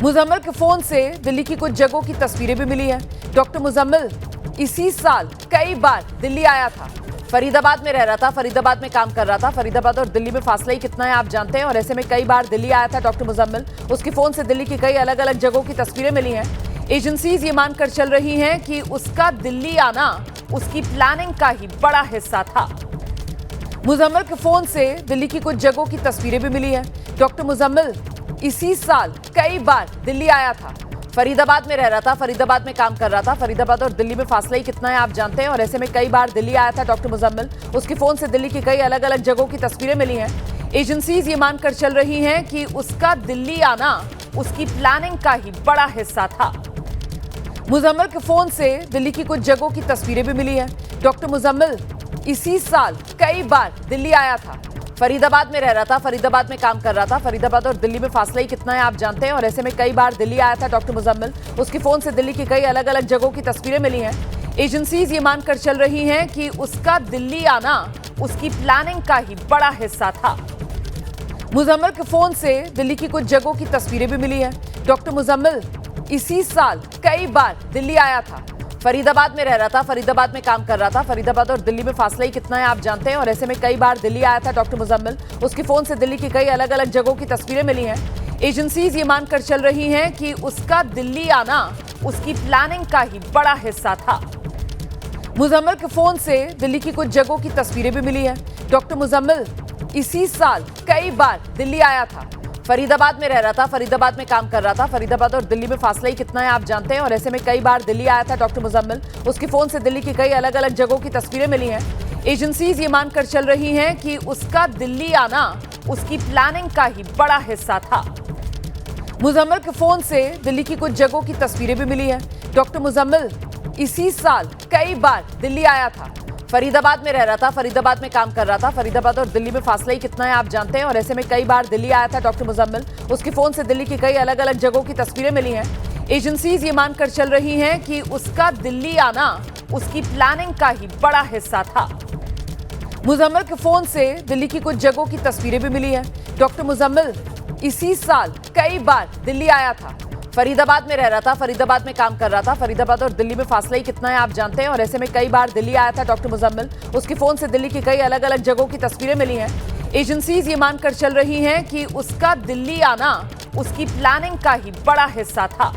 मुजम्मिल के फोन से दिल्ली की कुछ जगहों की तस्वीरें भी मिली हैं। डॉक्टर मुजम्मिल इसी साल कई बार दिल्ली आया था। फरीदाबाद में रह रहा था, फरीदाबाद में काम कर रहा था। फरीदाबाद और दिल्ली में फासला ही कितना है आप जानते हैं। और ऐसे में कई बार दिल्ली आया था डॉक्टर मुजम्मिल। उसके फोन से दिल्ली की कई अलग अलग जगहों की तस्वीरें मिली हैं। एजेंसीज ये मानकर चल रही हैं कि उसका दिल्ली आना उसकी प्लानिंग का ही बड़ा हिस्सा था। मुजम्मिल के फोन से दिल्ली की कुछ जगहों की तस्वीरें भी मिली हैं। डॉक्टर मुजम्मिल इसी साल कई बार दिल्ली आया था। फरीदाबाद में रह रहा था, फरीदाबाद में काम कर रहा था। फरीदाबाद और दिल्ली में फासला ही कितना है आप जानते हैं। और ऐसे में कई बार दिल्ली आया था डॉक्टर मुजम्मिल। उसके फोन से दिल्ली की कई अलग अलग जगहों की तस्वीरें मिली हैं। एजेंसीज ये मानकर चल रही हैं कि उसका दिल्ली आना उसकी प्लानिंग का ही बड़ा हिस्सा था। मुजम्मिल के फोन से दिल्ली की कुछ जगहों की तस्वीरें भी मिली हैं। डॉक्टर मुजम्मिल इसी साल कई बार दिल्ली आया था। फरीदाबाद में रह रहा था, फरीदाबाद में काम कर रहा था। फरीदाबाद और दिल्ली में फासला ही कितना है आप जानते हैं। और ऐसे में कई बार दिल्ली आया था डॉक्टर मुजम्मिल। उसके फोन से दिल्ली की कई अलग अलग जगहों की तस्वीरें मिली हैं। एजेंसीज ये मानकर चल रही हैं कि उसका दिल्ली आना उसकी प्लानिंग का ही बड़ा हिस्सा था। मुजम्मिल के फोन से दिल्ली की कुछ जगहों की तस्वीरें भी मिली हैं। डॉक्टर मुजम्मिल इसी साल कई बार दिल्ली आया था। फरीदाबाद में रह रहा था, फरीदाबाद में काम कर रहा था। फरीदाबाद और दिल्ली में फासला ही कितना है आप जानते हैं। और ऐसे में कई बार दिल्ली आया था डॉक्टर मुजम्मिल। उसके फोन से दिल्ली की कई अलग अलग जगहों की तस्वीरें मिली हैं। एजेंसीज ये मानकर चल रही हैं कि उसका दिल्ली आना उसकी प्लानिंग का ही बड़ा हिस्सा था। मुजम्मिल के फोन से दिल्ली की कुछ जगहों की तस्वीरें भी मिली हैं। डॉक्टर मुजम्मिल इसी साल कई बार दिल्ली आया था। फरीदाबाद में रह रहा था, फरीदाबाद में काम कर रहा था। फरीदाबाद और दिल्ली में फासला ही कितना है आप जानते हैं। और ऐसे में कई बार दिल्ली आया था डॉक्टर मुजम्मिल। उसके फोन से दिल्ली की कई अलग अलग जगहों की तस्वीरें मिली हैं। एजेंसीज ये मानकर चल रही हैं कि उसका दिल्ली आना उसकी प्लानिंग का ही बड़ा हिस्सा था। मुजम्मिल के फोन से दिल्ली की कुछ जगहों की तस्वीरें भी मिली हैं। डॉक्टर मुजम्मिल इसी साल कई बार दिल्ली आया था। फरीदाबाद में रह रहा था, फरीदाबाद में काम कर रहा था। फरीदाबाद और दिल्ली में फासला ही कितना है आप जानते हैं। और ऐसे में कई बार दिल्ली आया था डॉक्टर मुजम्मिल। उसके फोन से दिल्ली की कई अलग अलग जगहों की तस्वीरें मिली हैं। एजेंसीज ये मानकर चल रही हैं कि उसका दिल्ली आना उसकी प्लानिंग का ही बड़ा हिस्सा था। मुजम्मिल के फोन से दिल्ली की कुछ जगहों की तस्वीरें भी मिली हैं। डॉक्टर मुजम्मिल इसी साल कई बार दिल्ली आया था। फरीदाबाद में रह रहा था, फरीदाबाद में काम कर रहा था। फरीदाबाद और दिल्ली में फासला ही कितना है आप जानते हैं। और ऐसे में कई बार दिल्ली आया था डॉक्टर मुजम्मिल। उसके फोन से दिल्ली की कई अलग अलग जगहों की तस्वीरें मिली हैं। एजेंसीज ये मानकर चल रही हैं कि उसका दिल्ली आना उसकी प्लानिंग का ही बड़ा हिस्सा था।